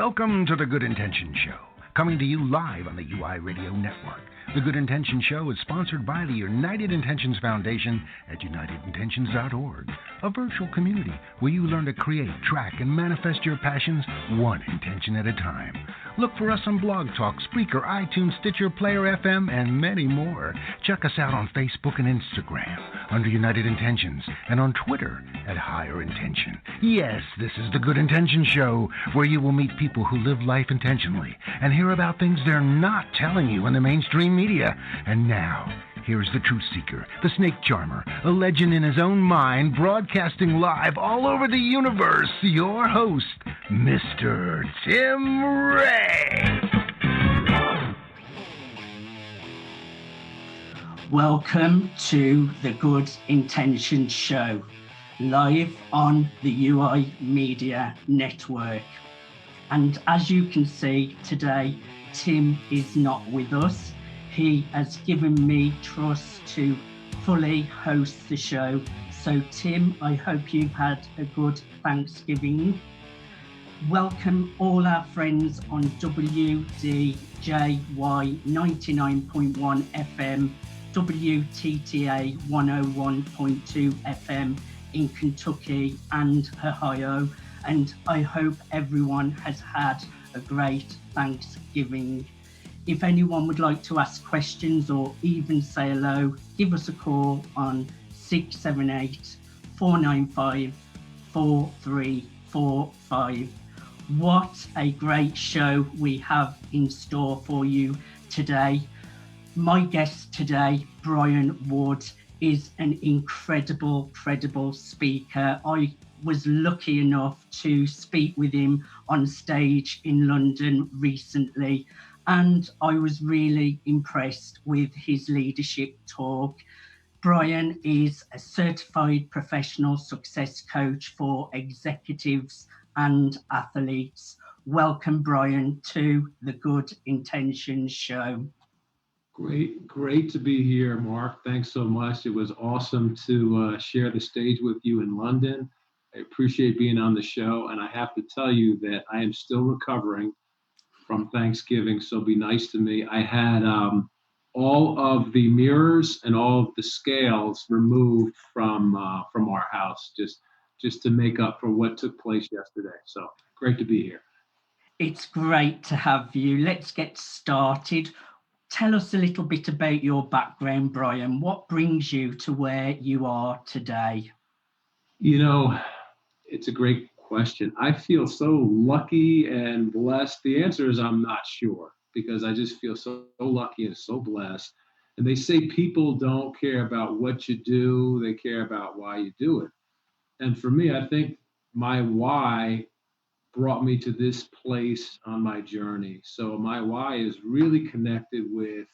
Welcome to the Good Intentions Show, coming to you live on the UI Radio Network. The Good Intentions Show is sponsored by the United Intentions Foundation at unitedintentions.org, a virtual community where you learn to create, track, and manifest your passions one intention at a time. Look for us on Blog Talk, Spreaker, iTunes, Stitcher, Player FM, and many more. Check us out on Facebook and Instagram under United Intentions and on Twitter at Higher Intention. Yes, this is the Good Intentions Show, where you will meet people who live life intentionally and hear about things they're not telling you in the mainstream media. And now, here's the truth seeker, the snake charmer, a legend in his own mind, broadcasting live all over the universe, your host, Mr. Tim Ray. Welcome to the Good Intentions Show, live on the UI Media Network. And as you can see today, Tim is not with us. He has given me trust to fully host the show. So Tim, I hope you've had a good Thanksgiving. Welcome all our friends on WDJY 99.1 FM, WTTA 101.2 FM in Kentucky and Ohio. And I hope everyone has had a great Thanksgiving. If anyone would like to ask questions or even say hello, give us a call on 678-495-4345. What a great show we have in store for you today. My guest today, Brian Wood, is an incredible speaker. I was lucky enough to speak with him on stage in London recently, and I was really impressed with his leadership talk. Brian is a certified professional success coach for executives and athletes. Welcome, Brian, to the Good Intentions Show. Great to be here, Mark. Thanks so much. It was awesome to share the stage with you in London. I appreciate being on the show, and I have to tell you that I am still recovering from Thanksgiving, so be nice to me. I had all of the mirrors and all of the scales removed from our house just to make up for what took place yesterday. So great to be here. It's great to have you. Let's get started. Tell us a little bit about your background, Brian. What brings you to where you are today? You know, it's a great question. I feel so lucky and blessed. The answer is I'm not sure, because I just feel so lucky and so blessed. And they say people don't care about what you do, they care about why you do it. And for me, I think my why brought me to this place on my journey. So my why is really connected with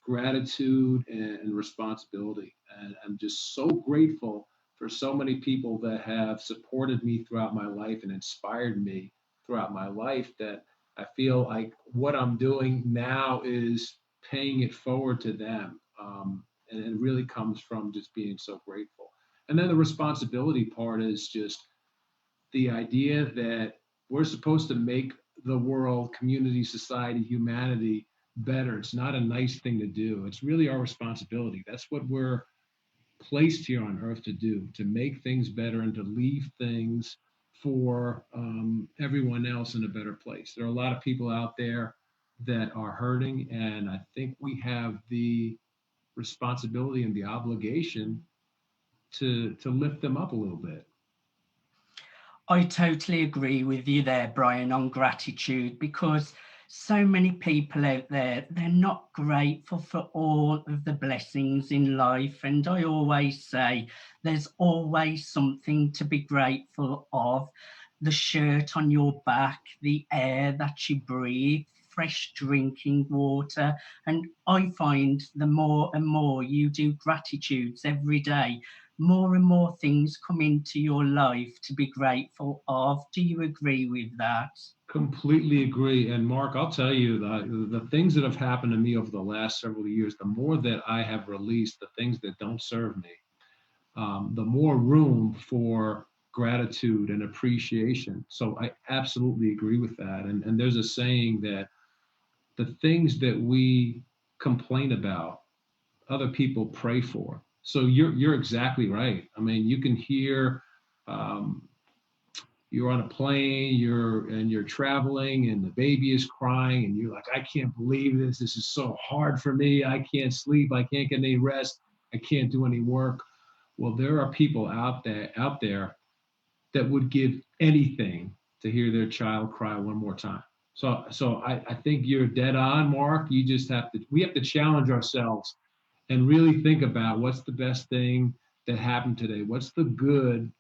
gratitude and responsibility. And I'm just so grateful for so many people that have supported me throughout my life and inspired me throughout my life, that I feel like what I'm doing now is paying it forward to them. And it really comes from just being so grateful. And then the responsibility part is just the idea that we're supposed to make the world, community, society, humanity better. It's not a nice thing to do. It's really our responsibility. That's what we're placed here on earth to do, to make things better and to leave things for everyone else in a better place. There are a lot of people out there that are hurting, and I think we have the responsibility and the obligation to lift them up a little bit. I totally agree with you there, Brian, on gratitude, because so many people out there, they're not grateful for all of the blessings in life. And I always say there's always something to be grateful of. The shirt on your back, the air that you breathe, fresh drinking water. And I find the more and more you do gratitudes every day, more and more things come into your life to be grateful of. Do you agree with that? Completely agree. And Mark, I'll tell you, the things that have happened to me over the last several years, the more that I have released the things that don't serve me, the more room for gratitude and appreciation. So I absolutely agree with that. And there's a saying that the things that we complain about, other people pray for. So you're exactly right. I mean, you can hear um, you're on a plane, you're traveling, and the baby is crying, and you're like, I can't believe this. This is so hard for me. I can't sleep. I can't get any rest. I can't do any work. Well, there are people out there that would give anything to hear their child cry one more time. So I think you're dead on, Mark. We have to challenge ourselves and really think about what's the best thing that happened today. What's the good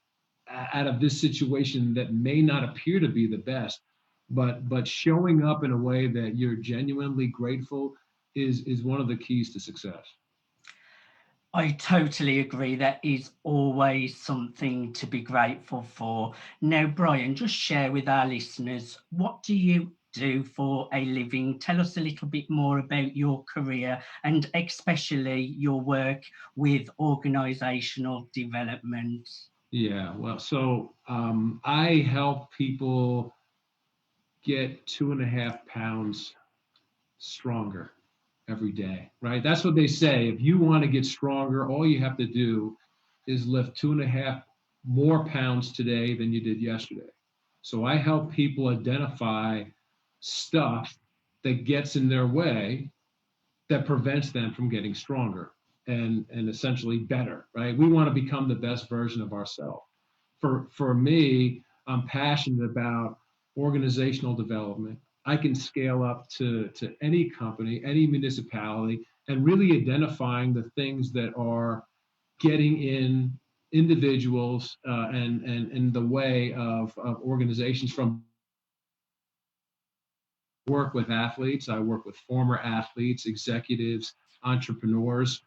out of this situation that may not appear to be the best, but showing up in a way that you're genuinely grateful is one of the keys to success. I totally agree. There is always something to be grateful for. Now, Brian, just share with our listeners, what do you do for a living? Tell us a little bit more about your career and especially your work with organizational development. Yeah, well, so I help people get 2.5 pounds stronger every day, right? That's what they say. If you want to get stronger, all you have to do is lift 2.5 more pounds today than you did yesterday. So I help people identify stuff that gets in their way that prevents them from getting stronger and essentially better, right? We want to become the best version of ourselves. For me, I'm passionate about organizational development. I can scale up to any company, any municipality, and really identifying the things that are getting in individuals and in the way of organizations. From work with athletes, I work with former athletes, executives, entrepreneurs,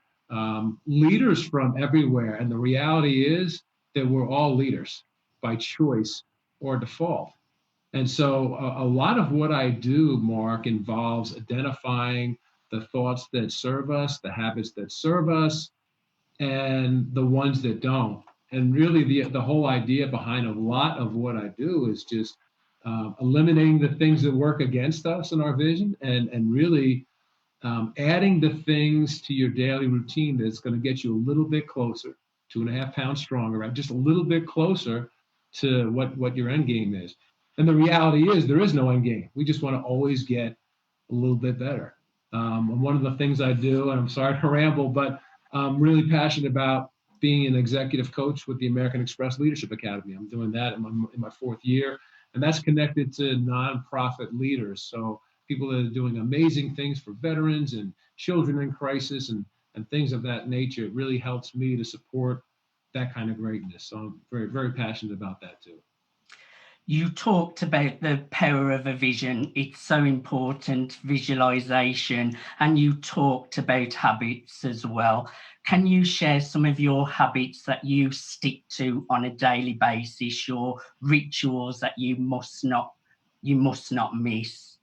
leaders from everywhere. And the reality is that we're all leaders by choice or default. And so a lot of what I do, Mark, involves identifying the thoughts that serve us, the habits that serve us, and the ones that don't. And really, the whole idea behind a lot of what I do is just eliminating the things that work against us in our vision, and really adding the things to your daily routine that's going to get you a little bit closer, 2.5 pounds stronger, right? Just a little bit closer to what your end game is. And the reality is there is no end game. We just want to always get a little bit better. And one of the things I do, and I'm sorry to ramble, but I'm really passionate about being an executive coach with the American Express Leadership Academy. I'm doing that in my fourth year, and that's connected to nonprofit leaders. So people that are doing amazing things for veterans and children in crisis and things of that nature. It really helps me to support that kind of greatness. So I'm very, very passionate about that too. You talked about the power of a vision. It's so important, visualization, and you talked about habits as well. Can you share some of your habits that you stick to on a daily basis, your rituals that you must not miss?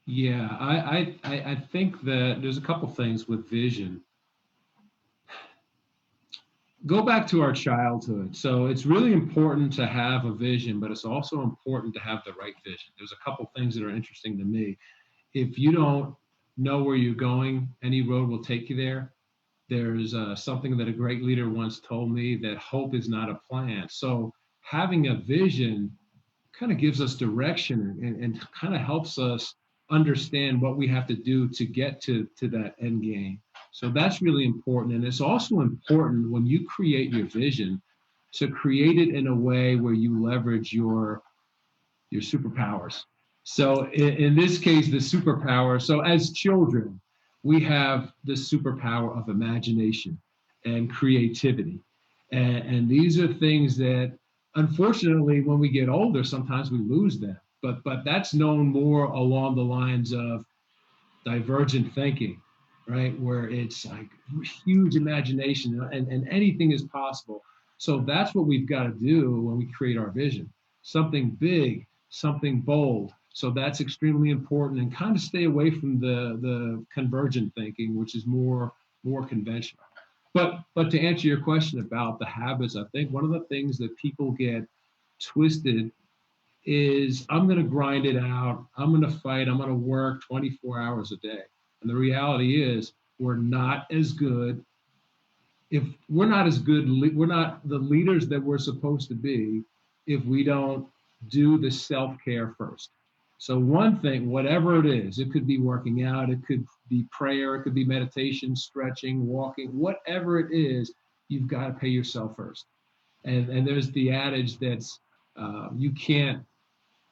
Yeah, I think that there's a couple things with vision. Go back to our childhood. So it's really important to have a vision, but it's also important to have the right vision. There's a couple things that are interesting to me. If you don't know where you're going, any road will take you there. There's something that a great leader once told me, that hope is not a plan. So having a vision kind of gives us direction and kind of helps us understand what we have to do to get to that end game. So that's really important. And it's also important when you create your vision to create it in a way where you leverage your superpowers. So in this case, the superpower. So as children, we have the superpower of imagination and creativity. And these are things that, unfortunately, when we get older, sometimes we lose them. But that's known more along the lines of divergent thinking, right? Where it's like huge imagination and anything is possible. So that's what we've got to do when we create our vision. Something big, something bold. So that's extremely important, and kind of stay away from the convergent thinking, which is more conventional. But to answer your question about the habits, I think one of the things that people get twisted is I'm going to grind it out. I'm going to fight. I'm going to work 24 hours a day. And the reality is we're not as good. If we're not as good, we're not the leaders that we're supposed to be if we don't do the self-care first. So one thing, whatever it is, it could be working out, it could be prayer, it could be meditation, stretching, walking, whatever it is, you've got to pay yourself first. And there's the adage that's you can't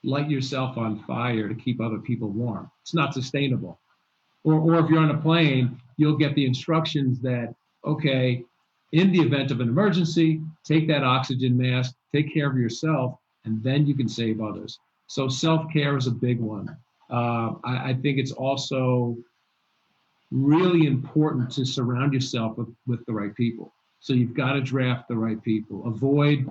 light yourself on fire to keep other people warm. It's not sustainable. Or if you're on a plane, you'll get the instructions that, okay, in the event of an emergency, take that oxygen mask, take care of yourself, and then you can save others. So self-care is a big one. I think it's also really important to surround yourself with the right people. So you've got to draft the right people. Avoid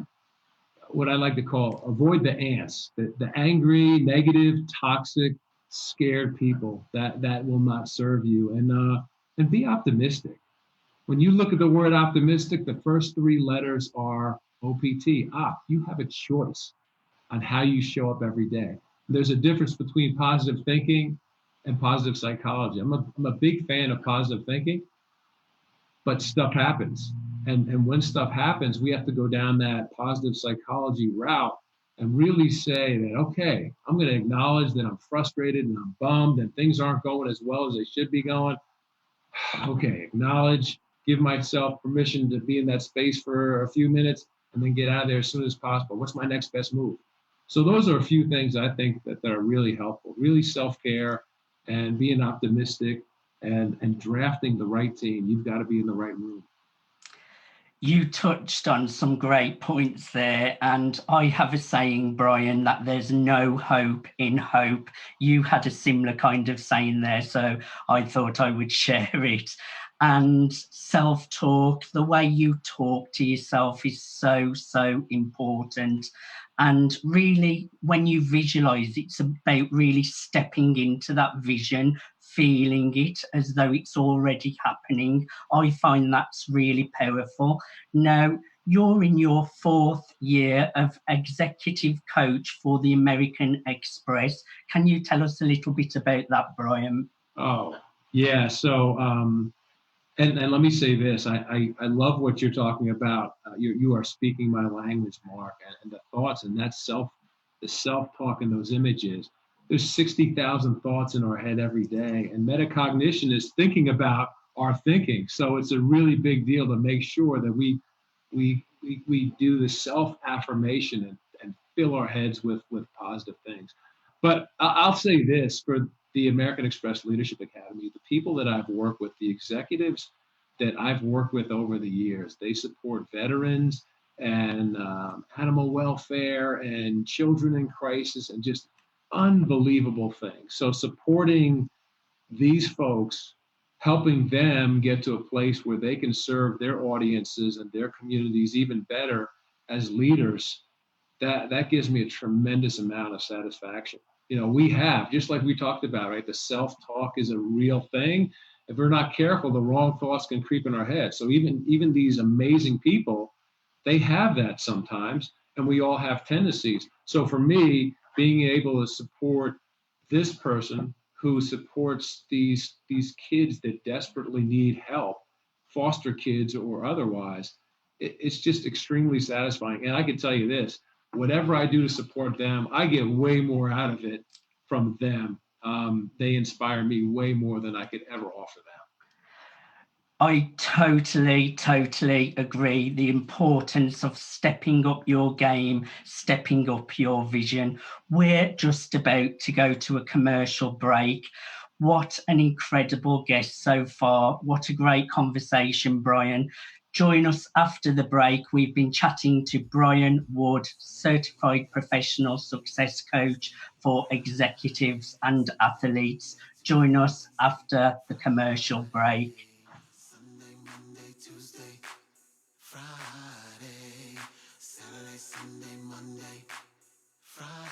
what I like to call, avoid the ants, the angry, negative, toxic, scared people that will not serve you. And be optimistic. When you look at the word optimistic, the first three letters are OPT. You have a choice on how you show up every day. There's a difference between positive thinking and positive psychology. I'm a big fan of positive thinking, but stuff happens. And when stuff happens, we have to go down that positive psychology route and really say that, okay, I'm going to acknowledge that I'm frustrated and I'm bummed and things aren't going as well as they should be going. Okay, acknowledge, give myself permission to be in that space for a few minutes and then get out of there as soon as possible. What's my next best move? So those are a few things I think that are really helpful, really self-care and being optimistic and drafting the right team. You've got to be in the right room. You touched on some great points there, and I have a saying, Brian, that there's no hope in hope. You had a similar kind of saying there, so I thought I would share it. And self-talk, the way you talk to yourself is so, so important. And really, when you visualize, it's about really stepping into that vision, feeling it as though it's already happening. I find that's really powerful. Now, you're in your 4th year of executive coach for the American Express. Can you tell us a little bit about that, Brian? Oh, yeah. So, and let me say this, I love what you're talking about. You are speaking my language, Mark, and the thoughts and that the self-talk and those images. There's 60,000 thoughts in our head every day, and metacognition is thinking about our thinking. So it's a really big deal to make sure that we do the self-affirmation and fill our heads with positive things. But I'll say this for the American Express Leadership Academy, the people that I've worked with, the executives that I've worked with over the years, they support veterans and animal welfare and children in crisis and just unbelievable things. So supporting these folks, helping them get to a place where they can serve their audiences and their communities even better as leaders, that gives me a tremendous amount of satisfaction. You know, we have, just like we talked about, right? The self-talk is a real thing. If we're not careful, the wrong thoughts can creep in our head. So even these amazing people, they have that sometimes, and we all have tendencies. So for me, being able to support this person who supports these kids that desperately need help, foster kids or otherwise, it's just extremely satisfying. And I can tell you this, whatever I do to support them, I get way more out of it from them. They inspire me way more than I could ever offer them. I totally agree. The importance of stepping up your game, stepping up your vision. We're just about to go to a commercial break. What an incredible guest so far. What a great conversation, Brian. Join us after the break. We've been chatting to Brian Wood, Certified Professional Success Coach for executives and athletes. Join us after the commercial break. Sunday, Monday, Tuesday, Friday, Saturday, Sunday, Monday, Friday.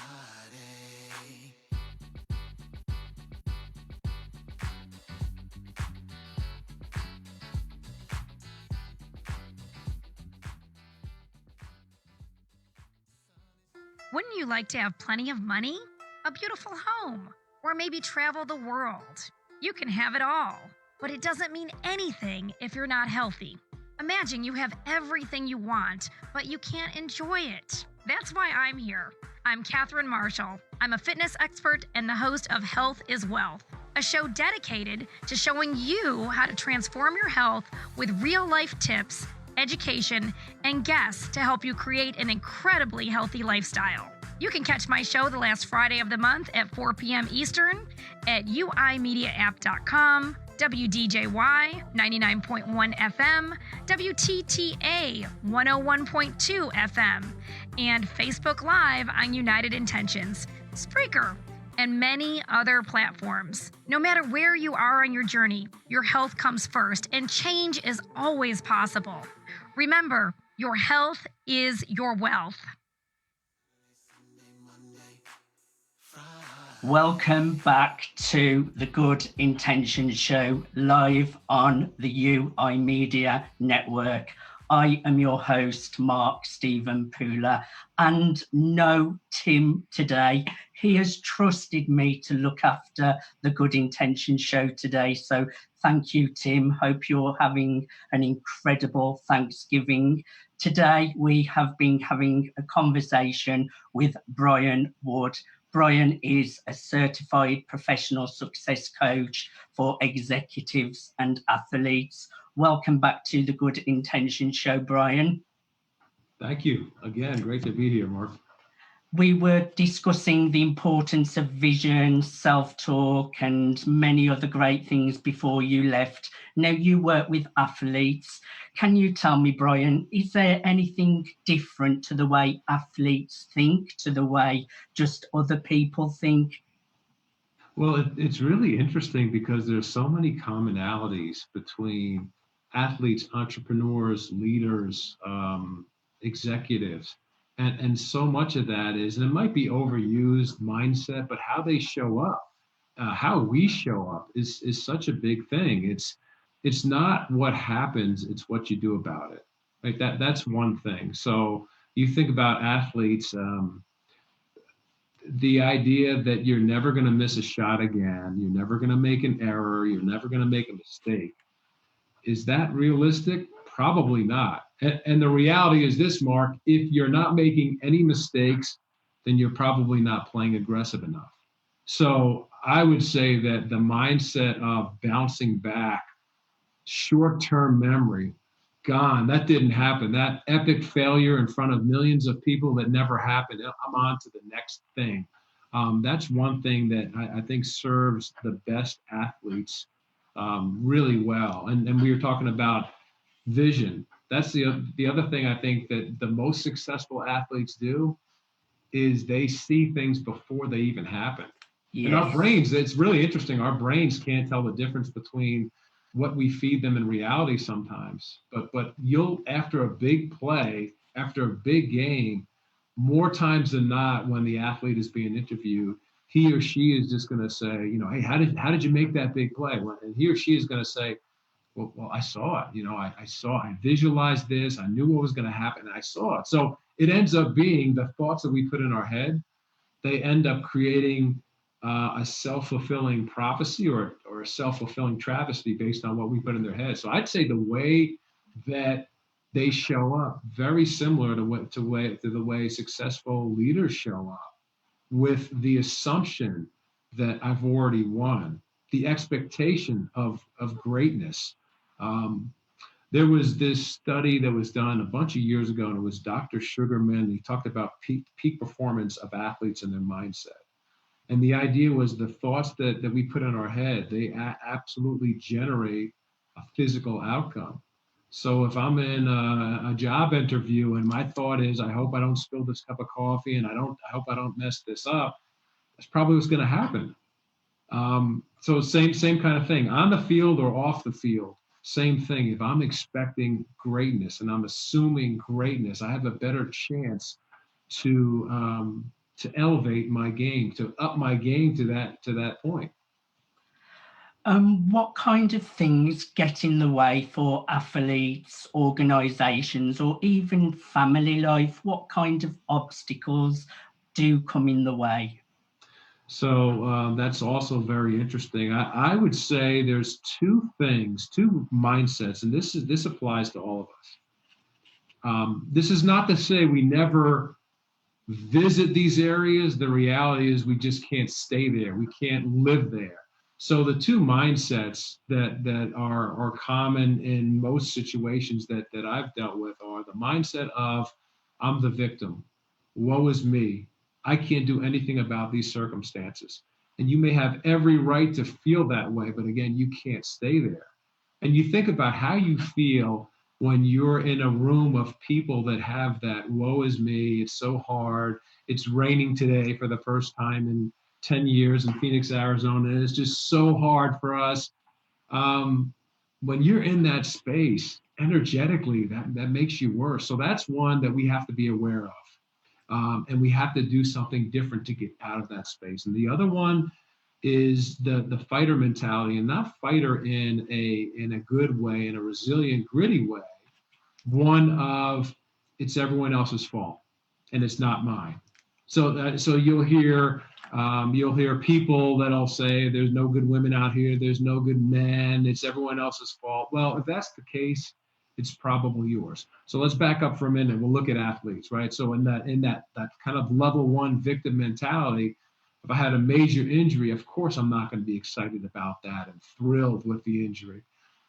Wouldn't you like to have plenty of money, a beautiful home, or maybe travel the world? You can have it all, but it doesn't mean anything if you're not healthy. Imagine you have everything you want, but you can't enjoy it. That's why I'm here. I'm Catherine Marshall. I'm a fitness expert and the host of Health is Wealth, a show dedicated to showing you how to transform your health with real-life tips, education, and guests to help you create an incredibly healthy lifestyle. You can catch my show the last Friday of the month at 4 p.m. Eastern at uimediaapp.com, WDJY 99.1 FM, WTTA 101.2 FM, and Facebook Live on United Intentions, Spreaker, and many other platforms. No matter where you are on your journey, your health comes first, and change is always possible. Remember, your health is your wealth. Welcome back to the Good Intentions Show, live on the UI Media Network. I am your host, Mark Stephen Pooler, and no Tim today. He has trusted me to look after the Good Intentions Show today. So thank you, Tim. Hope you're having an incredible Thanksgiving. Today, we have been having a conversation with Brian Wood. Brian is a certified professional success coach for executives and athletes. Welcome back to the Good Intentions Show, Brian. Thank you. Again, great to be here, Mark. We were discussing the importance of vision, self-talk, and many other great things before you left. Now, you work with athletes. Can you tell me, Brian, is there anything different to the way athletes think, to the way just other people think? Well, it's really interesting because there's so many commonalities between athletes, entrepreneurs, leaders, executives. And so much of that is, and it might be overused mindset, but how they show up, how we show up is such a big thing. It's not what happens, it's what you do about it. Like that's one thing. So you think about athletes, the idea that you're never going to miss a shot again, you're never going to make an error, you're never going to make a mistake. Is that realistic? Probably not. And the reality is this, Mark, if you're not making any mistakes, then you're probably not playing aggressive enough. So I would say that the mindset of bouncing back, short-term memory, gone, that didn't happen. That epic failure in front of millions of people that never happened. I'm on to the next thing. That's one thing that I think serves the best athletes really well. And we were talking about vision. That's the other thing I think that the most successful athletes do is they see things before they even happen. Yes. And our brains, it's really interesting. Our brains can't tell the difference between what we feed them in reality sometimes. But you'll, after a big play, after a big game, more times than not, when the athlete is being interviewed, he or she is just going to say, hey, how did you make that big play? And he or she is going to say, well, I saw it. I visualized this. I knew what was going to happen, and I saw it. So it ends up being the thoughts that we put in our head. They end up creating a self-fulfilling prophecy or a self-fulfilling travesty based on what we put in their head. So I'd say the way that they show up, very similar to the way successful leaders show up, with the assumption that I've already won, the expectation of greatness. There was this study that was done a bunch of years ago, and it was Dr. Sugarman. He talked about peak performance of athletes and their mindset. And the idea was the thoughts that we put in our head, they absolutely generate a physical outcome. So if I'm in a job interview and my thought is, I hope I don't spill this cup of coffee and I hope I don't mess this up, that's probably what's going to happen. So same kind of thing, on the field or off the field, same thing. If I'm expecting greatness and I'm assuming greatness, I have a better chance to elevate my game, to up my game to that point. What kind of things get in the way for athletes, organisations, or even family life? What kind of obstacles do come in the way? So that's also very interesting. I would say there's two mindsets, and this applies to all of us. This is not to say we never visit these areas. The reality is we just can't stay there. We can't live there. So the two mindsets that are common in most situations that I've dealt with are the mindset of I'm the victim. Woe is me. I can't do anything about these circumstances. And you may have every right to feel that way, but again, you can't stay there. And you think about how you feel when you're in a room of people that have that woe is me, it's so hard, it's raining today for the first time in 10 years in Phoenix, Arizona, and it's just so hard for us. When you're in that space, energetically, that makes you worse. So that's one that we have to be aware of. And we have to do something different to get out of that space. And the other one is the fighter mentality, and not fighter in a good way, in a resilient, gritty way. One of it's everyone else's fault, and it's not mine. So you'll hear people that'll say there's no good women out here, there's no good men, it's everyone else's fault. Well, if that's the case, it's probably yours. So let's back up for a minute. We'll look at athletes, right? So in that kind of level one victim mentality, if I had a major injury, of course I'm not going to be excited about that and thrilled with the injury.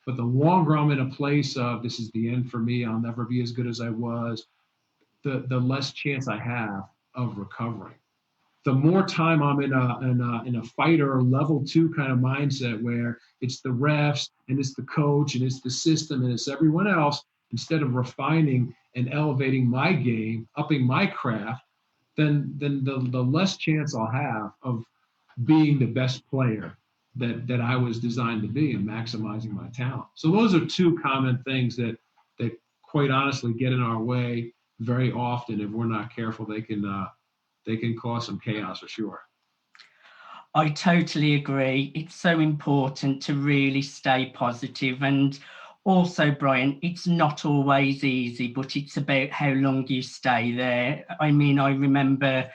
But the longer I'm in a place of this is the end for me, I'll never be as good as I was, the less chance I have of recovering. The more time I'm in a fighter level 2 kind of mindset where it's the refs and it's the coach and it's the system and it's everyone else, instead of refining and elevating my game, upping my craft, then the less chance I'll have of being the best player that I was designed to be and maximizing my talent. So those are two common things that quite honestly get in our way very often. If we're not careful, they can cause some chaos for sure. I totally agree. It's so important to really stay positive. And also, Brian, it's not always easy, but it's about how long you stay there. I mean, I remember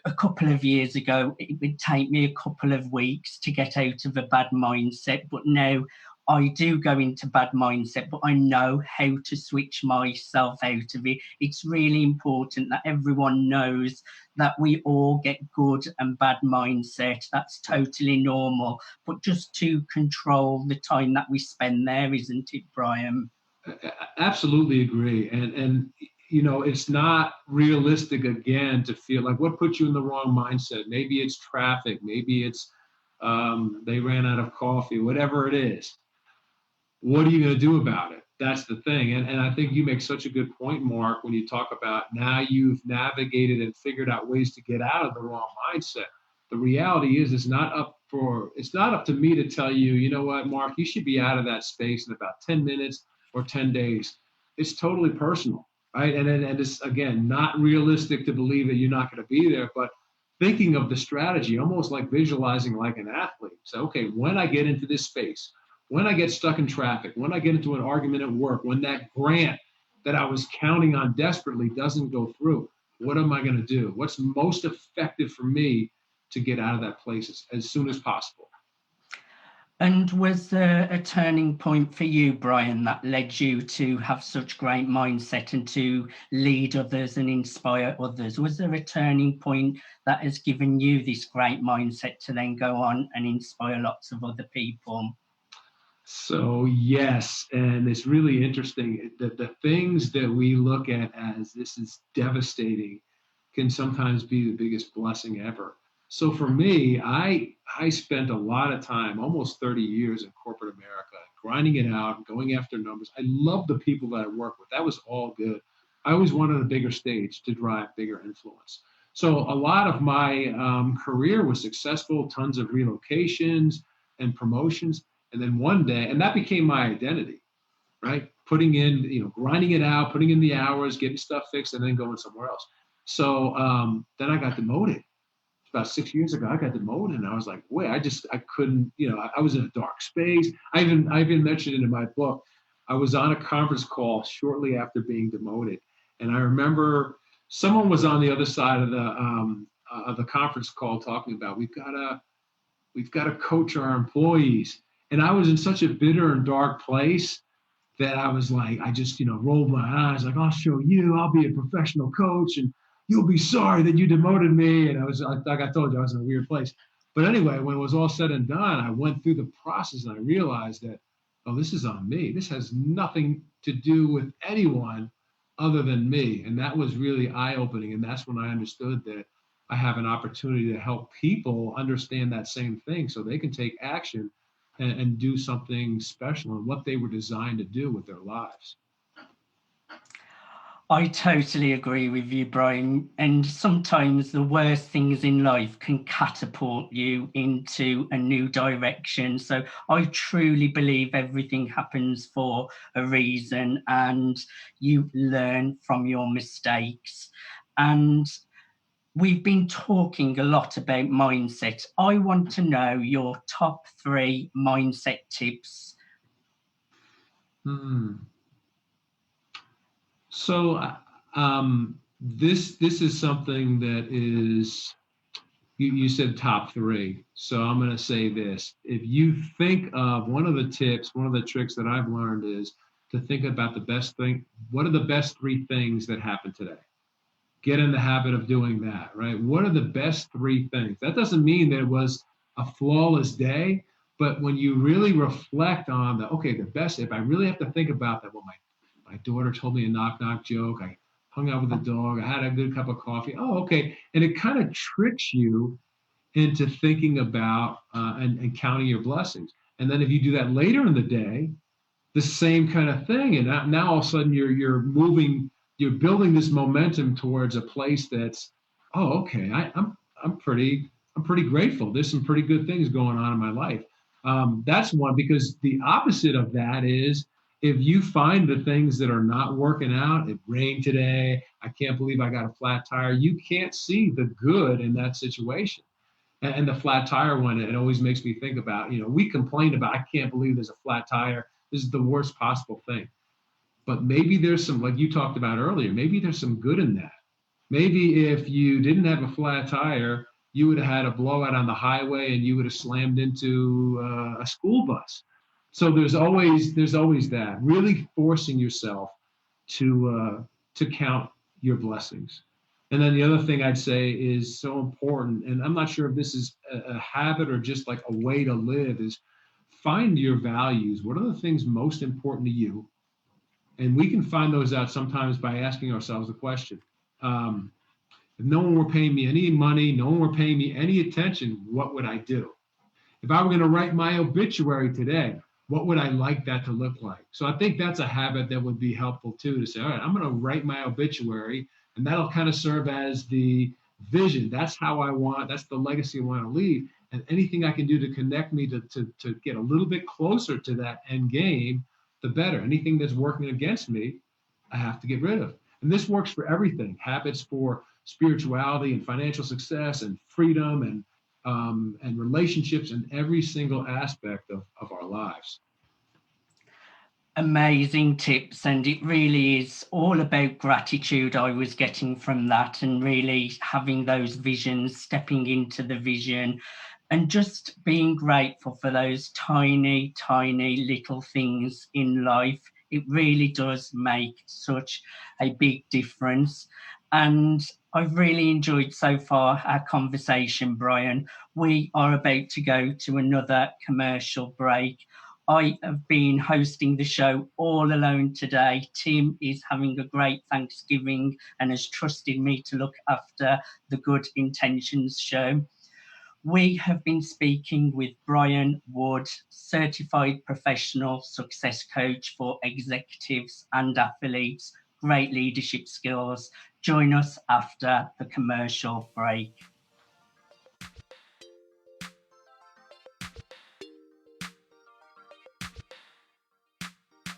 a couple of years ago, it would take me a couple of weeks to get out of a bad mindset, but now I do go into bad mindset, but I know how to switch myself out of it. It's really important that everyone knows that we all get good and bad mindset. That's totally normal, but just to control the time that we spend there, isn't it, Brian? Absolutely agree. And you know, it's not realistic again to feel like what put you in the wrong mindset. Maybe it's traffic, maybe it's they ran out of coffee, whatever it is. What are you going to do about it? That's the thing. And I think you make such a good point, Mark, when you talk about now you've navigated and figured out ways to get out of the wrong mindset. The reality is it's not up to me to tell you, you know what, Mark, you should be out of that space in about 10 minutes or 10 days. It's totally personal, right? And it's, again, not realistic to believe that you're not going to be there, but thinking of the strategy, almost like visualizing like an athlete. So, okay, when I get into this space, when I get stuck in traffic, when I get into an argument at work, when that grant that I was counting on desperately doesn't go through, what am I going to do? What's most effective for me to get out of that place as soon as possible? And was there a turning point for you, Brian, that led you to have such great mindset and to lead others and inspire others? Was there a turning point that has given you this great mindset to then go on and inspire lots of other people? So yes, and it's really interesting that the things that we look at as this is devastating can sometimes be the biggest blessing ever. So for me, I spent a lot of time, almost 30 years in corporate America, grinding it out, going after numbers. I love the people that I work with. That was all good. I always wanted a bigger stage to drive bigger influence. So a lot of my career was successful, tons of relocations and promotions. And then one day, and that became my identity, right? Putting in, grinding it out, putting in the hours, getting stuff fixed, and then going somewhere else. So then I got demoted. About 6 years ago, I got demoted, and I was like, wait, I couldn't, I was in a dark space. I even mentioned it in my book. I was on a conference call shortly after being demoted. And I remember someone was on the other side of the conference call talking about we've got to coach our employees. And I was in such a bitter and dark place that I was like, I just, rolled my eyes like, I'll show you, I'll be a professional coach and you'll be sorry that you demoted me. And I was like I told you, I was in a weird place. But anyway, when it was all said and done, I went through the process and I realized that, oh, this is on me. This has nothing to do with anyone other than me. And that was really eye-opening. And that's when I understood that I have an opportunity to help people understand that same thing so they can take action and do something special in what they were designed to do with their lives. I totally agree with you, Brian. And sometimes the worst things in life can catapult you into a new direction. So I truly believe everything happens for a reason and you learn from your mistakes. And we've been talking a lot about mindset. I want to know your top 3 mindset tips. So this is something that is, you said top 3. So I'm going to say this. If you think of one of the tips, one of the tricks that I've learned is to think about the best thing. What are the best 3 things that happened today? Get in the habit of doing that, right? What are the best 3 things? That doesn't mean that it was a flawless day, but when you really reflect on the best, if I really have to think about that, well, my daughter told me a knock-knock joke. I hung out with the dog. I had a good cup of coffee. Oh, okay. And it kind of tricks you into thinking about and counting your blessings. And then if you do that later in the day, the same kind of thing. And now all of a sudden you're building this momentum towards a place that's, oh, okay, I'm pretty grateful. There's some pretty good things going on in my life. That's one, because the opposite of that is if you find the things that are not working out, it rained today, I can't believe I got a flat tire, you can't see the good in that situation. And the flat tire one, it always makes me think about, we complain about, I can't believe there's a flat tire. This is the worst possible thing. But maybe there's some, like you talked about earlier, maybe there's some good in that. Maybe if you didn't have a flat tire, you would have had a blowout on the highway and you would have slammed into a school bus. So there's always that, really forcing yourself to count your blessings. And then the other thing I'd say is so important, and I'm not sure if this is a habit or just like a way to live, is find your values. What are the things most important to you? And we can find those out sometimes by asking ourselves the question, if no one were paying me any money, no one were paying me any attention, what would I do? If I were going to write my obituary today, what would I like that to look like? So I think that's a habit that would be helpful too, to say, all right, I'm going to write my obituary, and that'll kind of serve as the vision. That's that's the legacy I want to leave. And anything I can do to connect me to get a little bit closer to that end game, the better. Anything that's working against me, I have to get rid of. And this works for everything. Habits for spirituality and financial success and freedom and relationships in every single aspect of our lives. Amazing tips, and it really is all about gratitude. I was getting from that, and really having those visions, stepping into the vision, and just being grateful for those tiny little things in life. It really does make such a big difference. And I've really enjoyed so far our conversation, Brian. We are about to go to another commercial break. I have been hosting the show all alone today. Tim is having a great Thanksgiving and has trusted me to look after the Good Intentions Show. We have been speaking with Brian Wood, certified professional success coach for executives and athletes. Great leadership skills. Join us after the commercial break.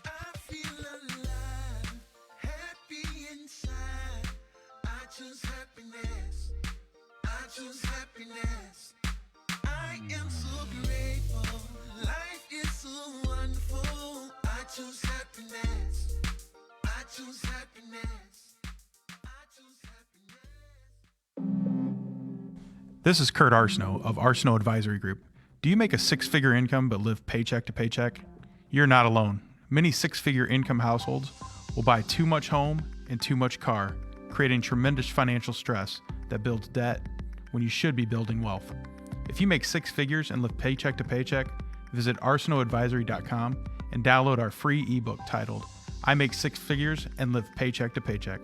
I feel alive, happy inside. I choose happiness. I choose happiness. I am so grateful. Life is so wonderful. I choose happiness. I choose happiness. I choose happiness. This is Kurt Arsenault of Arsenault Advisory Group. Do you make a six-figure income but live paycheck to paycheck? You're not alone. Many six-figure income households will buy too much home and too much car, creating tremendous financial stress that builds debt when you should be building wealth. If you make six figures and live paycheck to paycheck, visit arsenaultadvisory.com and download our free ebook titled, I Make Six Figures and Live Paycheck to Paycheck.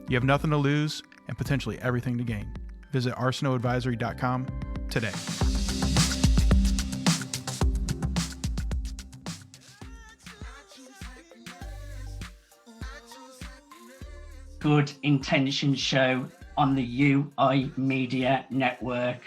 You have nothing to lose and potentially everything to gain. Visit arsenaultadvisory.com today. Good Intentions Show on the UI Media Network.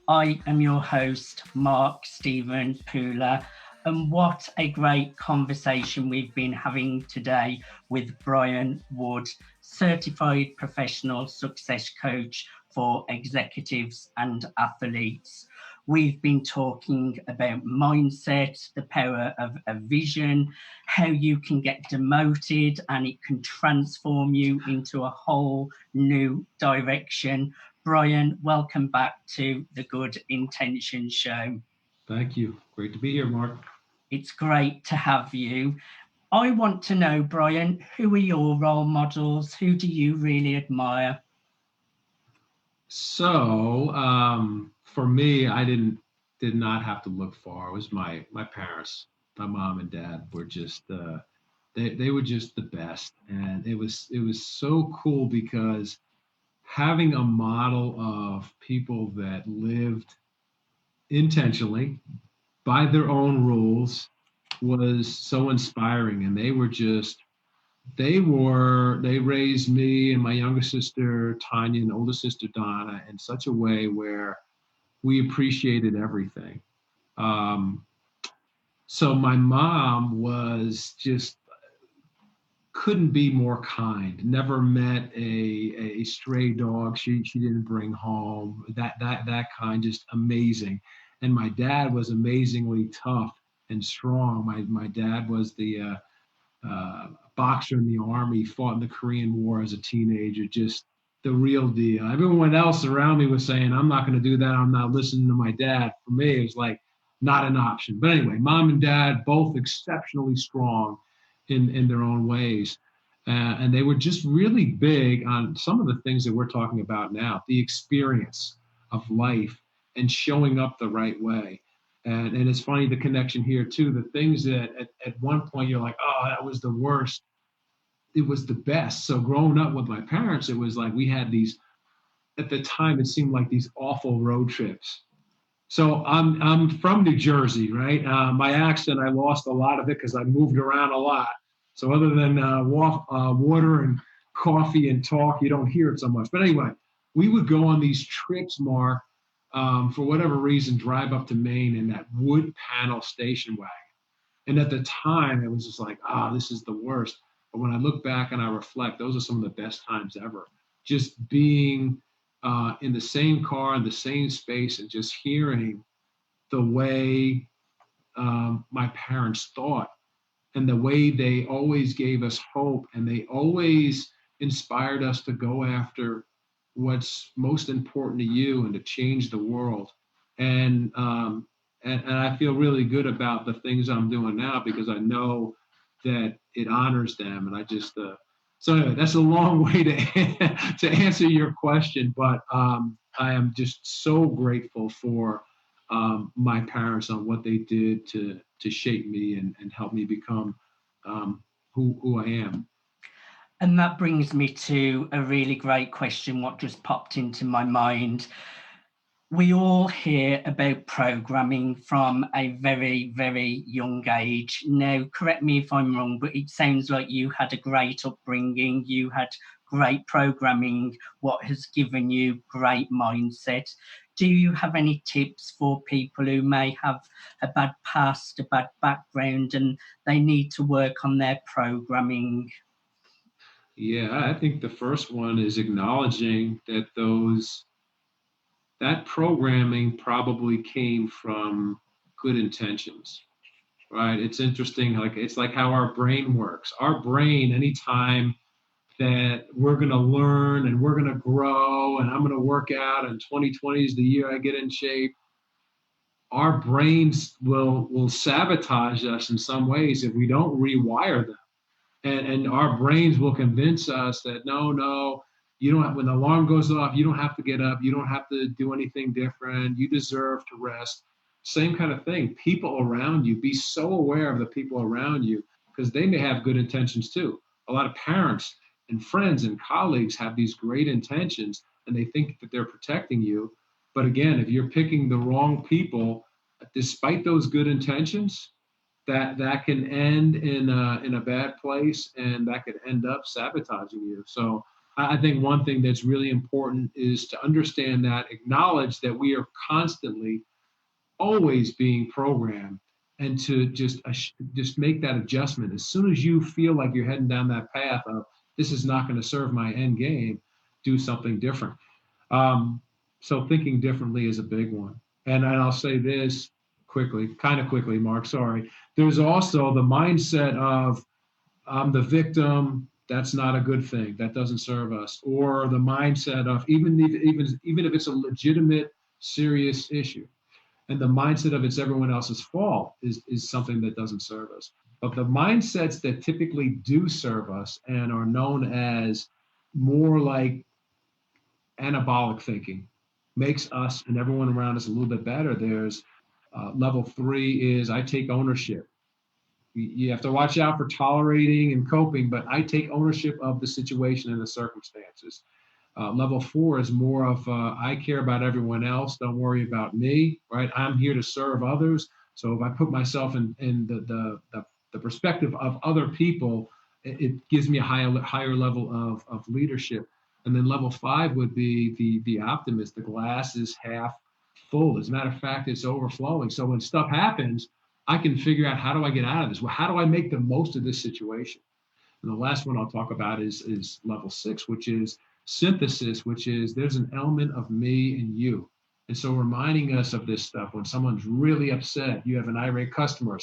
I am your host, Mark Stephen Pooler, and what a great conversation we've been having today with Brian Wood, Certified Professional Success Coach for executives and athletes. We've been talking about mindset, the power of a vision, how you can get demoted and it can transform you into a whole new direction. Brian, welcome back to the Good Intentions Show. Thank you. Great to be here, Mark. It's great to have you. I want to know, Brian, who are your role models? Who do you really admire? So, for me, I did not have to look far. It was my parents. My mom and dad were just they were just the best, and it was so cool because having a model of people that lived intentionally by their own rules was so inspiring. And they raised me and my younger sister Tanya and older sister Donna in such a way where we appreciated everything. So my mom was just couldn't be more kind. Never met a stray dog she didn't bring home. That kind, just amazing. And my dad was amazingly tough and strong. My dad was the boxer in the army, fought in the Korean War as a teenager, just the real deal. Everyone else around me was saying, I'm not going to do that. I'm not listening to my dad. For me, it was like not an option. But anyway, mom and dad, both exceptionally strong in their own ways. And they were just really big on some of the things that we're talking about now, the experience of life and showing up the right way. And it's funny, the connection here too, the things that at one point you're like, oh, that was the worst. It was the best. So growing up with my parents, it was like we had these, at the time, it seemed like these awful road trips. So I'm from New Jersey, right? My accent, I lost a lot of it because I moved around a lot. So other than water and coffee and talk, you don't hear it so much. But anyway, we would go on these trips, Mark, for whatever reason, drive up to Maine in that wood panel station wagon. And at the time, it was just like, this is the worst. But when I look back and I reflect, those are some of the best times ever. Just being in the same car, in the same space, and just hearing the way my parents thought and the way they always gave us hope, and they always inspired us to go after what's most important to you and to change the world. And I feel really good about the things I'm doing now because I know that it honors them. And I just, so anyway, that's a long way to answer your question, but I am just so grateful for my parents on what they did to shape me and help me become who I am. And that brings me to a really great question, what just popped into my mind. We all hear about programming from a very, very young age. Now, correct me if I'm wrong, but it sounds like you had a great upbringing. You had great programming, what has given you great mindset. Do you have any tips for people who may have a bad past, a bad background, and they need to work on their programming? Yeah, I think the first one is acknowledging that that programming probably came from good intentions, right? It's interesting, it's like how our brain works. Our brain, anytime that we're going to learn and we're going to grow and I'm going to work out and 2020 is the year I get in shape, our brains will sabotage us in some ways if we don't rewire them. And our brains will convince us that no, you don't have, when the alarm goes off, you don't have to get up, you don't have to do anything different, you deserve to rest. Same kind of thing. People around you, be so aware of the people around you, because they may have good intentions too. A lot of parents and friends and colleagues have these great intentions and they think that they're protecting you. But again, if you're picking the wrong people, despite those good intentions, that can end in a bad place, and that could end up sabotaging you. So I think one thing that's really important is to understand that, acknowledge that we are constantly, always being programmed, and to just make that adjustment. As soon as you feel like you're heading down that path of this is not going to serve my end game, do something different. So thinking differently is a big one. And I'll say this kind of quickly, Mark, sorry. There's also the mindset of I'm the victim. That's not a good thing. That doesn't serve us. Or the mindset of even if it's a legitimate, serious issue, and the mindset of it's everyone else's fault is something that doesn't serve us. But the mindsets that typically do serve us and are known as more like anabolic thinking makes us and everyone around us a little bit better. There's level 3 is I take ownership. You have to watch out for tolerating and coping, but I take ownership of the situation and the circumstances. Level 4 is more of I care about everyone else. Don't worry about me, right? I'm here to serve others. So if I put myself in the perspective of other people, it gives me a higher level of leadership. And then level 5 would be the optimist. The glass is half full. As a matter of fact, it's overflowing. So when stuff happens, I can figure out, how do I get out of this? Well, how do I make the most of this situation? And the last one I'll talk about is level 6, which is synthesis, which is there's an element of me and you. And so reminding us of this stuff when someone's really upset, you have an irate customer,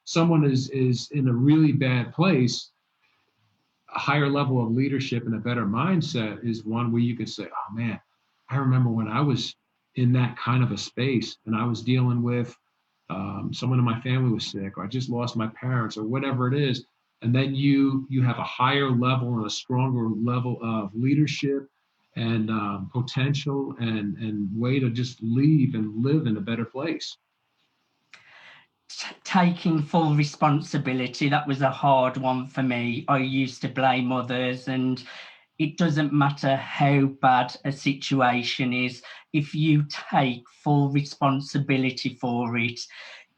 someone is in a really bad place, a higher level of leadership and a better mindset is one where you can say, oh man, I remember when I was in that kind of a space and I was dealing with someone in my family was sick, or I just lost my parents, or whatever it is. And then you have a higher level and a stronger level of leadership and potential and way to just leave and live in a better place. Taking full responsibility, that was a hard one for me. I used to blame others, and it doesn't matter how bad a situation is. If you take full responsibility for it,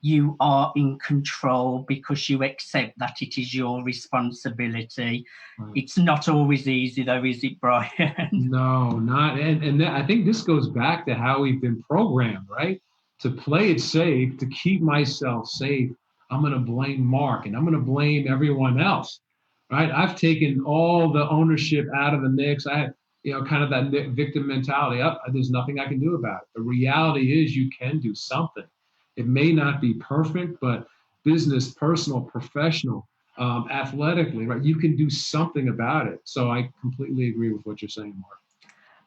you are in control because you accept that it is your responsibility. Right. It's not always easy though, is it, Brian? No, not. And I think this goes back to how we've been programmed, right? To play it safe, to keep myself safe. I'm going to blame Mark and I'm going to blame everyone else, right? I've taken all the ownership out of the mix. I had, kind of that victim mentality. There's nothing I can do about it. The reality is you can do something. It may not be perfect, but business, personal, professional, athletically, right? You can do something about it. So I completely agree with what you're saying, Mark.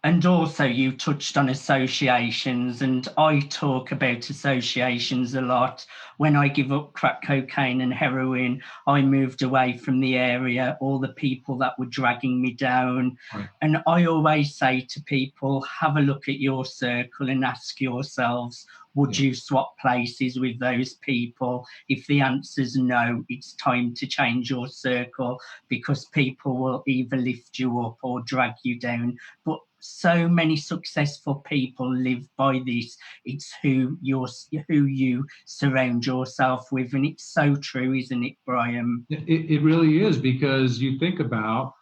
And also you touched on associations, and I talk about associations a lot. When I give up crack cocaine and heroin, I moved away from the area, all the people that were dragging me down. Right. And I always say to people, have a look at your circle and ask yourselves, would you swap places with those people? If the answer's no, it's time to change your circle, because people will either lift you up or drag you down. But so many successful people live by this. It's who you surround yourself with. And it's so true, isn't it, Brian? It really is, because you think about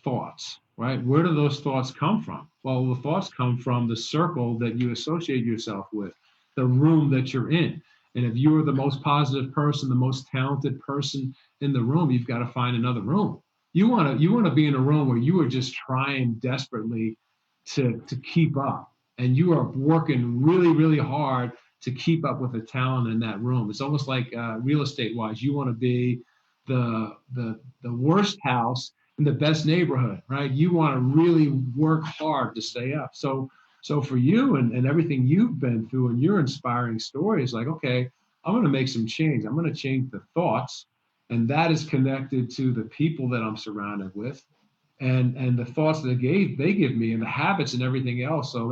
thoughts, right? Where do those thoughts come from? Well, the thoughts come from the circle that you associate yourself with, the room that you're in. And if you are the most positive person, the most talented person in the room, you've got to find another room. You want to be in a room where you are just trying desperately to keep up, and you are working really, really hard to keep up with the talent in that room. It's almost like real estate wise, you want to be the worst house in the best neighborhood, right? You want to really work hard to stay up. So for you and everything you've been through and your inspiring story is like, okay, I'm going to make some change. I'm going to change the thoughts, and that is connected to the people that I'm surrounded with, and the thoughts that they give me, and the habits and everything else. So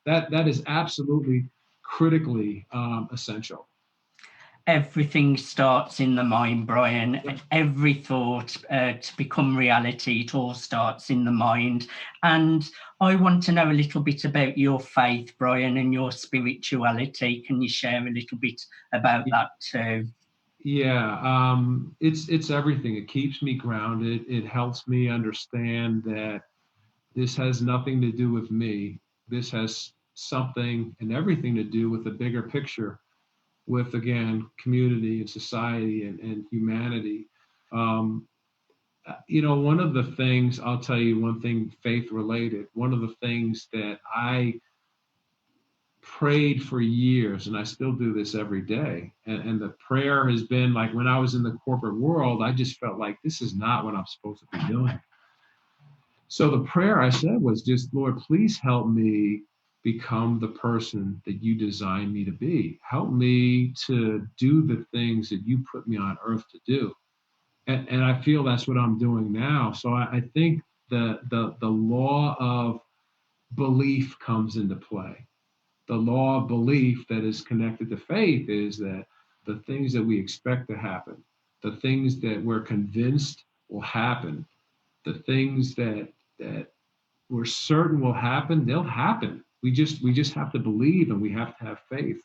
that is absolutely critically essential. Everything starts in the mind, Brian. Yep. Every thought to become reality, it all starts in the mind. And I want to know a little bit about your faith, Brian, and your spirituality. Can you share a little bit about that too? Yeah, it's everything. It keeps me grounded. It helps me understand that this has nothing to do with me. This has something and everything to do with the bigger picture, with, again, community and society and humanity. One of the things, I'll tell you one thing, faith related, one of the things that I prayed for years, and I still do this every day. And the prayer has been like, when I was in the corporate world, I just felt like this is not what I'm supposed to be doing. So the prayer I said was just, Lord, please help me become the person that you designed me to be. Help me to do the things that you put me on earth to do. And I feel that's what I'm doing now. So I think the law of belief comes into play. The law of belief that is connected to faith is that the things that we expect to happen, the things that we're convinced will happen, the things that we're certain will happen, they'll happen. We just have to believe, and we have to have faith.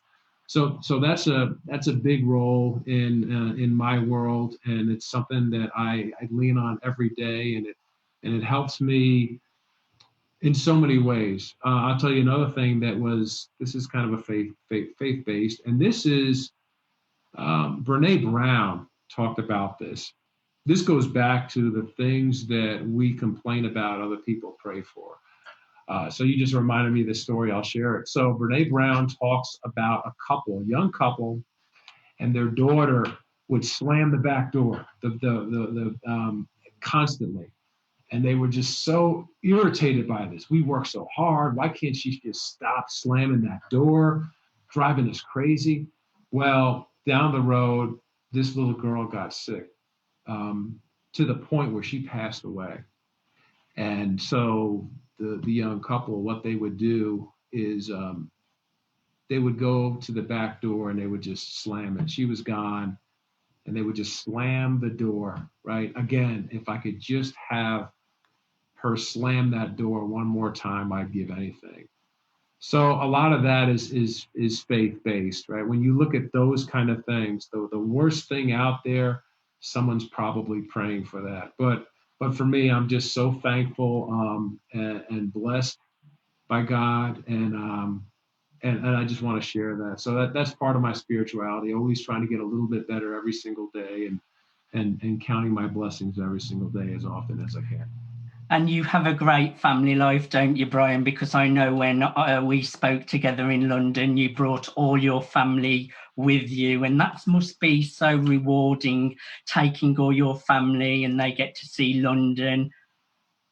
So that's a big role in my world, and it's something that I lean on every day, and it helps me in so many ways. I'll tell you another thing this is kind of a faith based, and this is Brene Brown talked about this. This goes back to the things that we complain about other people pray for. So you just reminded me of this story. I'll share it. So Brene Brown talks about a young couple, and their daughter would slam the back door constantly. And they were just so irritated by this. We work so hard. Why can't she just stop slamming that door, driving us crazy? Well, down the road, this little girl got sick to the point where she passed away. And so the young couple, what they would do is they would go to the back door and they would just slam it. She was gone, and they would just slam the door, right? Again, if I could just have her slam that door one more time, I'd give anything. So a lot of that is faith-based, right? When you look at those kind of things, the worst thing out there, someone's probably praying for that. But for me, I'm just so thankful and blessed by God, and I just want to share that. So that's part of my spirituality, always trying to get a little bit better every single day, and counting my blessings every single day as often as I can. And you have a great family life, don't you, Brian? Because I know when we spoke together in London, you brought all your family with you, and that must be so rewarding, taking all your family and they get to see London.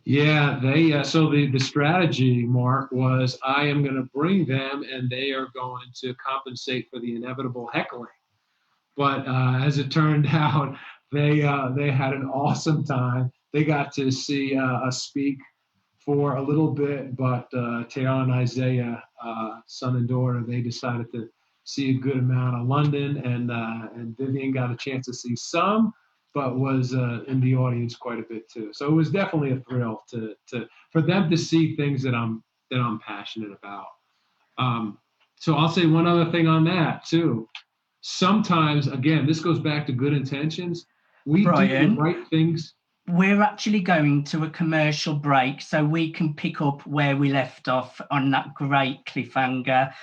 Yeah, so the strategy, Mark, was I am going to bring them, and they are going to compensate for the inevitable heckling. But as it turned out, they had an awesome time. They got to see us speak for a little bit, but Tara and Isaiah, son and daughter, they decided to see a good amount of London, and Vivian got a chance to see some, but was in the audience quite a bit too. So it was definitely a thrill for them to see things that I'm passionate about. So I'll say one other thing on that too. Sometimes, again, this goes back to good intentions. We do the right things. We're actually going to a commercial break so we can pick up where we left off on that great cliffhanger.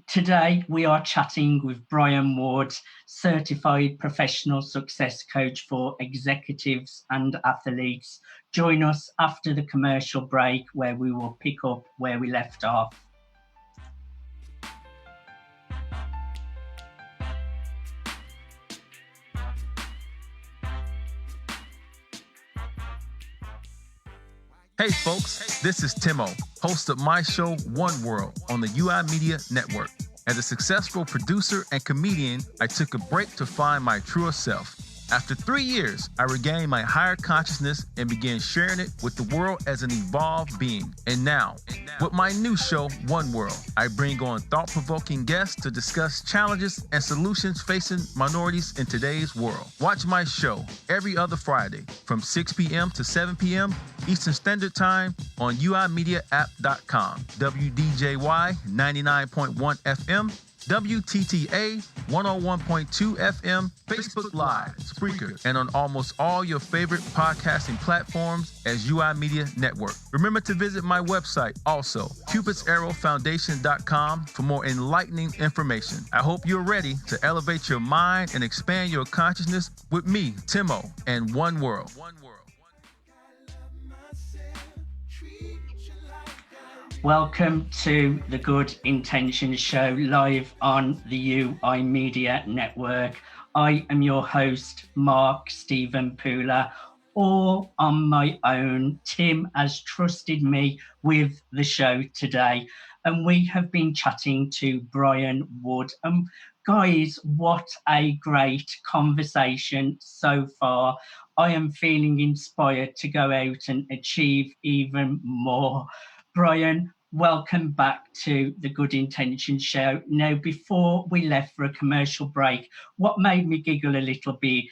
Today, we are chatting with Brian Ward, certified professional success coach for executives and athletes. Join us after the commercial break where we will pick up where we left off. Hey folks, this is Timo, host of my show One World on the UI Media Network. As a successful producer and comedian, I took a break to find my truer self. After 3 years, I regained my higher consciousness and began sharing it with the world as an evolved being. And now, with my new show, One World, I bring on thought-provoking guests to discuss challenges and solutions facing minorities in today's world. Watch my show every other Friday from 6 p.m. to 7 p.m. Eastern Standard Time on uimediaapp.com, WDJY 99.1 FM, WTTA 101.2 FM, Facebook Live, Spreaker, and on almost all your favorite podcasting platforms as UI Media Network. Remember to visit my website also, cupidsarrowfoundation.com, for more enlightening information. I hope you're ready to elevate your mind and expand your consciousness with me, Timo, and One World. Welcome to the Good Intentions Show, live on the UI Media Network. I am your host, Mark Stephen Pooler, all on my own. Tim has trusted me with the show today, and we have been chatting to Brian Wood. Guys, what a great conversation so far. I am feeling inspired to go out and achieve even more. Brian, welcome back to the Good Intentions Show. Now, before we left for a commercial break, what made me giggle a little bit,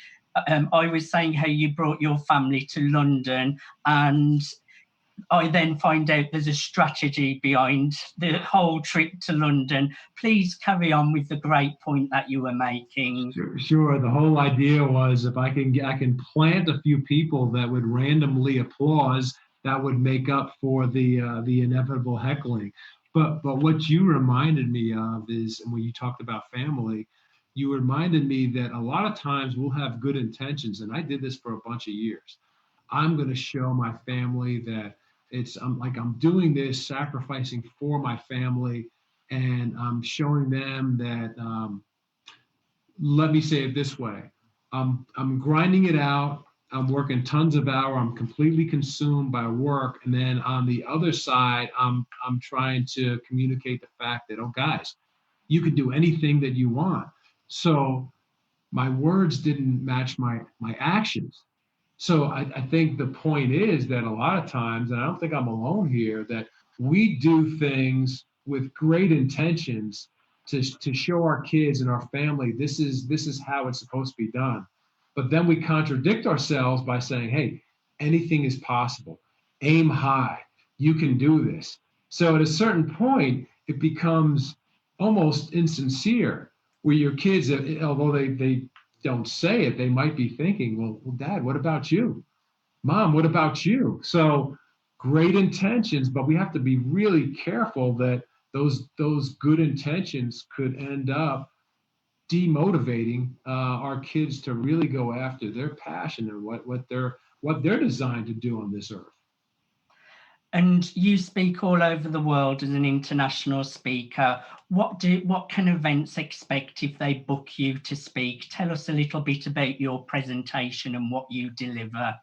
I was saying how you brought your family to London, and I then find out there's a strategy behind the whole trip to London. Please carry on with the great point that you were making. Sure. The whole idea was if I can plant a few people that would randomly applause, that would make up for the inevitable heckling. But what you reminded me of is, when you talked about family, you reminded me that a lot of times we'll have good intentions, and I did this for a bunch of years. I'm going to show my family that I'm doing this, sacrificing for my family, and I'm showing them that. Let me say it this way: I'm grinding it out. I'm working tons of hours. I'm completely consumed by work. And then on the other side, I'm trying to communicate the fact that, oh, guys, you can do anything that you want. So my words didn't match my actions. So I think the point is that a lot of times, and I don't think I'm alone here, that we do things with great intentions to show our kids and our family, this is how it's supposed to be done. But then we contradict ourselves by saying, hey, anything is possible. Aim high. You can do this. So at a certain point, it becomes almost insincere, where your kids, although they don't say it, they might be thinking, well, Dad, what about you? Mom, what about you? So great intentions, but we have to be really careful that those good intentions could end up demotivating our kids to really go after their passion and what they're designed to do on this earth. And you speak all over the world as an international speaker. What can events expect if they book you to speak? Tell us a little bit about your presentation and what you deliver.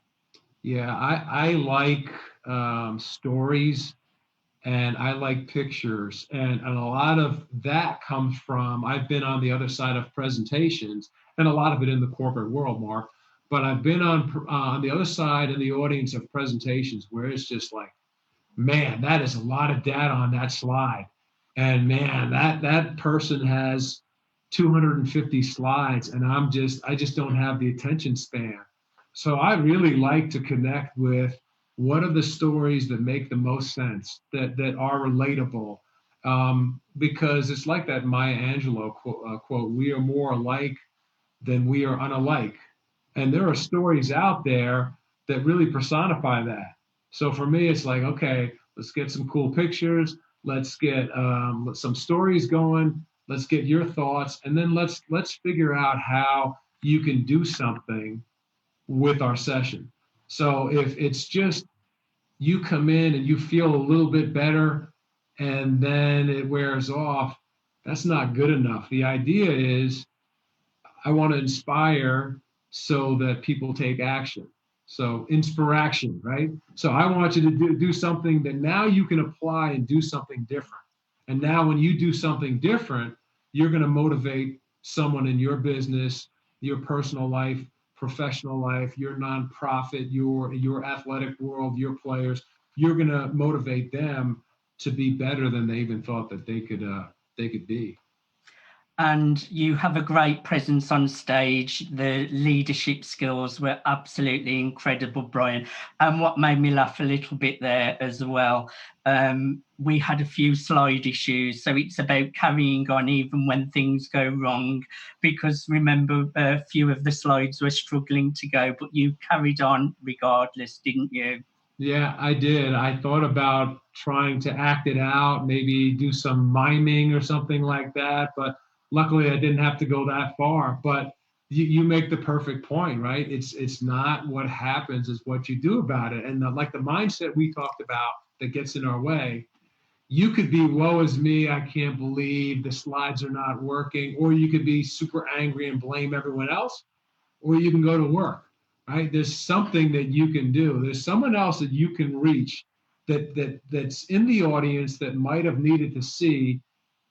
Yeah, I like stories. And I like pictures, and a lot of that comes from, I've been on the other side of presentations, and a lot of it in the corporate world, Mark, but I've been on the other side in the audience of presentations where it's just like, man, that is a lot of data on that slide. And man, that person has 250 slides, and I just don't have the attention span. So I really like to connect with what are the stories that make the most sense, that are relatable? Because it's like that Maya Angelou quote, we are more alike than we are unalike. And there are stories out there that really personify that. So for me, it's like, okay, let's get some cool pictures. Let's get some stories going. Let's get your thoughts. And then let's figure out how you can do something with our session. So if it's just you come in and you feel a little bit better and then it wears off, that's not good enough. The idea is I want to inspire so that people take action. So inspiration, right? So I want you to do something that now you can apply and do something different. And now when you do something different, you're going to motivate someone in your business, your personal life, professional life, your nonprofit, your athletic world, your players. You're going to motivate them to be better than they even thought that they could be. And you have a great presence on stage. The leadership skills were absolutely incredible, Brian. And what made me laugh a little bit there as well, we had a few slide issues. So it's about carrying on even when things go wrong, because remember, a few of the slides were struggling to go, but you carried on regardless, didn't you? Yeah, I did. I thought about trying to act it out, maybe do some miming or something like that, but luckily I didn't have to go that far. But you make the perfect point, right? It's not what happens, it's what you do about it. And like the mindset we talked about that gets in our way, you could be, woe is me, I can't believe the slides are not working, or you could be super angry and blame everyone else, or you can go to work, right? There's something that you can do. There's someone else that you can reach that's in the audience that might have needed to see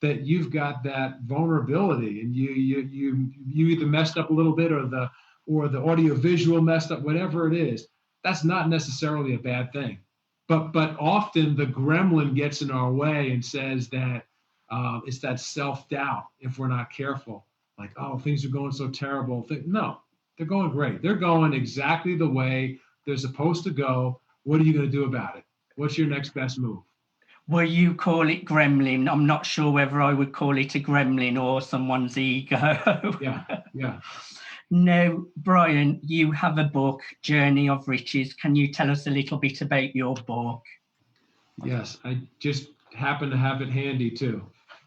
that you've got that vulnerability, and you either messed up a little bit, or the audio visual messed up, whatever it is. That's not necessarily a bad thing, but often the gremlin gets in our way and says that it's that self-doubt if we're not careful. Like, oh, things are going so terrible. No, they're going great. They're going exactly the way they're supposed to go. What are you going to do about it? What's your next best move? Well, you call it gremlin. I'm not sure whether I would call it a gremlin or someone's ego. Yeah. Now, Brian, you have a book, Journey of Riches. Can you tell us a little bit about your book? Yes, I just happen to have it handy too.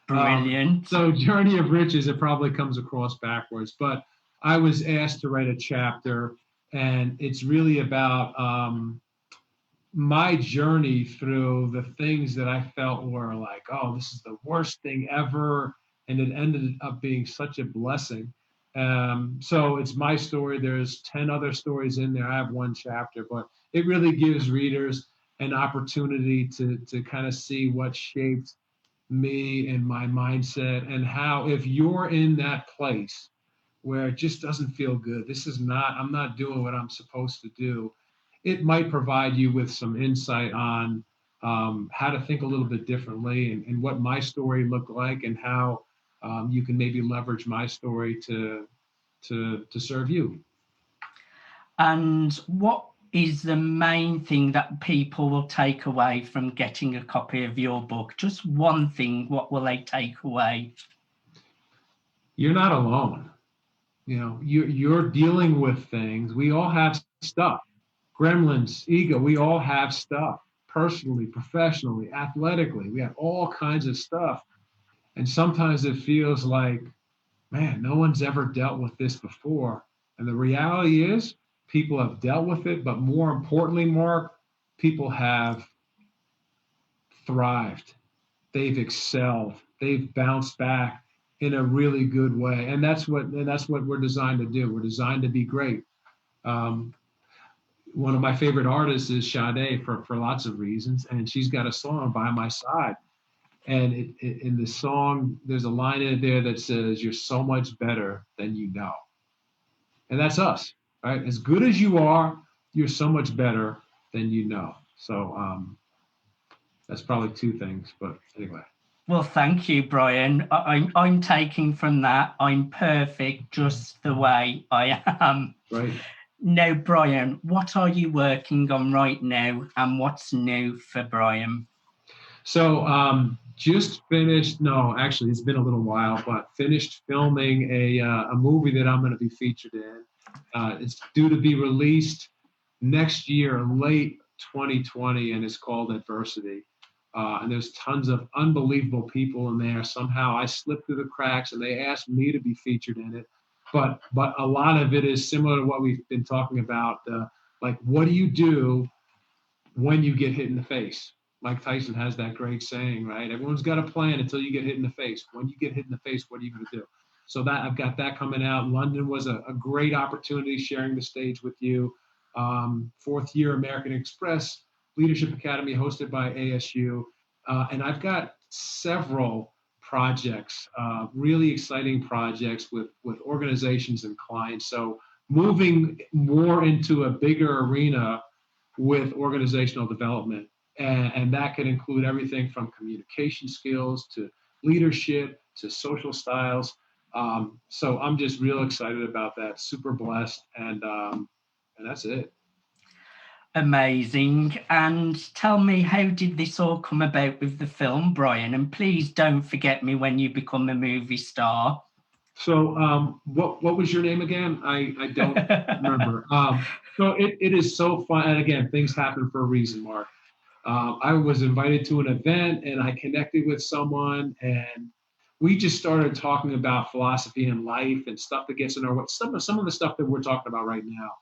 Brilliant. So Journey of Riches, it probably comes across backwards, but I was asked to write a chapter, and it's really about my journey through the things that I felt were like, oh, this is the worst thing ever. And it ended up being such a blessing. So it's my story. There's 10 other stories in there. I have one chapter, but it really gives readers an opportunity to kind of see what shaped me and my mindset, and how, if you're in that place where it just doesn't feel good, I'm not doing what I'm supposed to do, it might provide you with some insight on how to think a little bit differently, and what my story looked like, and how you can maybe leverage my story to serve you. And what is the main thing that people will take away from getting a copy of your book? Just one thing, what will they take away? You're not alone. You know, you're dealing with things. We all have stuff. Gremlins, ego, we all have stuff, personally, professionally, athletically. We have all kinds of stuff. And sometimes it feels like, man, no one's ever dealt with this before. And the reality is, people have dealt with it, but more importantly, Mark, people have thrived. They've excelled. They've bounced back in a really good way. And that's what we're designed to do. We're designed to be great. One of my favorite artists is Sade for lots of reasons, and she's got a song, By My Side. And in the song, there's a line in there that says, you're so much better than you know. And that's us, right? As good as you are, you're so much better than you know. So that's probably two things, but anyway. Well, thank you, Brian. I'm taking from that, I'm perfect just the way I am. Right. Now, Brian, what are you working on right now, and what's new for Brian? So just finished, no, actually it's been a little while, but finished filming a movie that I'm going to be featured in. It's due to be released next year, late 2020, and it's called Adversity. And there's tons of unbelievable people in there. Somehow I slipped through the cracks, and they asked me to be featured in it. But a lot of it is similar to what we've been talking about. Like, what do you do when you get hit in the face? Mike Tyson has that great saying, right? Everyone's got a plan until you get hit in the face. When you get hit in the face, what are you going to do? So that I've got that coming out. London was a great opportunity, sharing the stage with you. fourth year American Express Leadership Academy hosted by ASU. And I've got several projects, really exciting projects with organizations and clients. So moving more into a bigger arena with organizational development. And that can include everything from communication skills to leadership to social styles. So I'm just real excited about that, super blessed, and that's it. Amazing. And tell me, how did this all come about with the film, Brian? And please don't forget me when you become a movie star. So what was your name again? I don't remember. So it is so fun. And again, things happen for a reason, Mark. I was invited to an event and I connected with someone, and we just started talking about philosophy and life and stuff that gets in our way. Some of the stuff that we're talking about right now.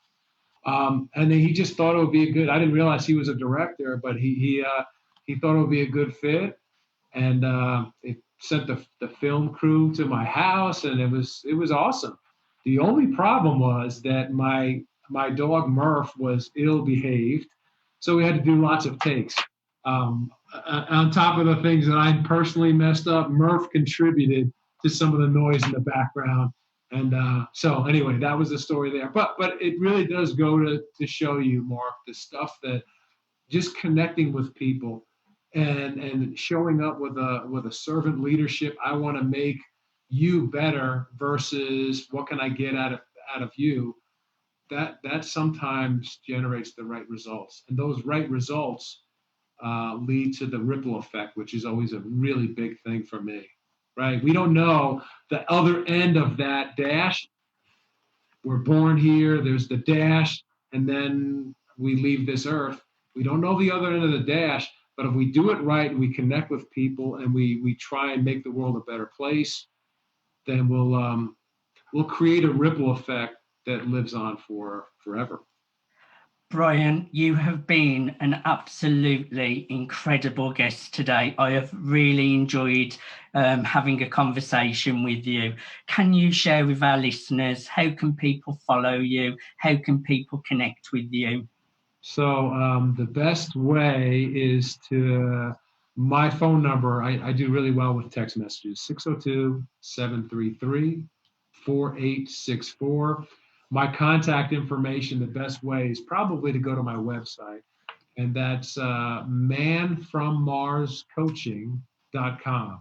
And then he just thought it would be I didn't realize he was a director, but he thought it would be a good fit. And it sent the film crew to my house, and it was awesome. The only problem was that my dog Murph was ill behaved, so we had to do lots of takes. On top of the things that I personally messed up, Murph contributed to some of the noise in the background. And so anyway, that was the story there. But it really does go to show you, Mark, the stuff that just connecting with people and showing up with a servant leadership. I want to make you better versus what can I get out of you. That sometimes generates the right results, and those right results lead to the ripple effect, which is always a really big thing for me. Right? We don't know the other end of that dash. We're born here, there's the dash, and then we leave this earth. We don't know the other end of the dash, but if we do it right and we connect with people and we try and make the world a better place, then we'll create a ripple effect that lives on forever. Brian, you have been an absolutely incredible guest today. I have really enjoyed having a conversation with you. Can you share with our listeners, how can people follow you? How can people connect with you? So the best way is to my phone number. I do really well with text messages, 602-733-4864. My contact information, the best way is probably to go to my website, and that's manfrommarscoaching.com.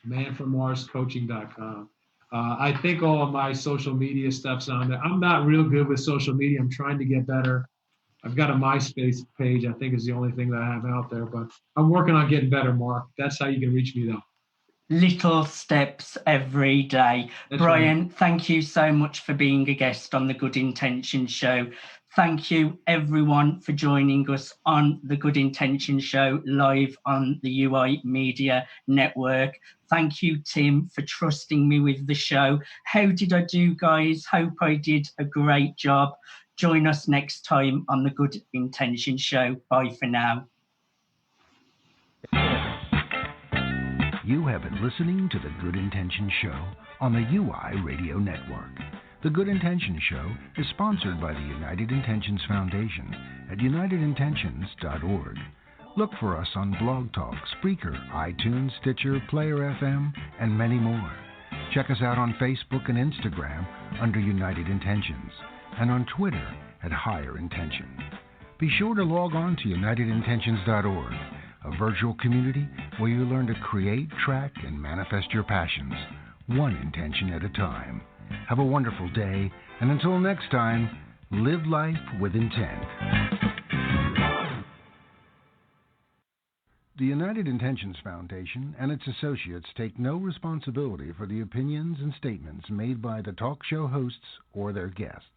manfrommarscoaching.com. I think all of my social media stuff's on there. I'm not real good with social media. I'm trying to get better. I've got a MySpace page, I think is the only thing that I have out there, but I'm working on getting better, Mark. That's how you can reach me, though. Little steps every day. That's Brian, right. Thank you so much for being a guest on the Good Intentions Show. Thank you, everyone, for joining us on the Good Intentions Show live on the UI Media Network. Thank you, Tim, for trusting me with the show. How did I do, guys? Hope I did a great job. Join us next time on the Good Intentions Show. Bye for now. You have been listening to the Good Intentions Show on the UI Radio Network. The Good Intentions Show is sponsored by the United Intentions Foundation at unitedintentions.org. Look for us on Blog Talk, Spreaker, iTunes, Stitcher, Player FM, and many more. Check us out on Facebook and Instagram under United Intentions, and on Twitter at Higher Intention. Be sure to log on to unitedintentions.org, a virtual community where you learn to create, track, and manifest your passions, one intention at a time. Have a wonderful day, and until next time, live life with intent. The United Intentions Foundation and its associates take no responsibility for the opinions and statements made by the talk show hosts or their guests.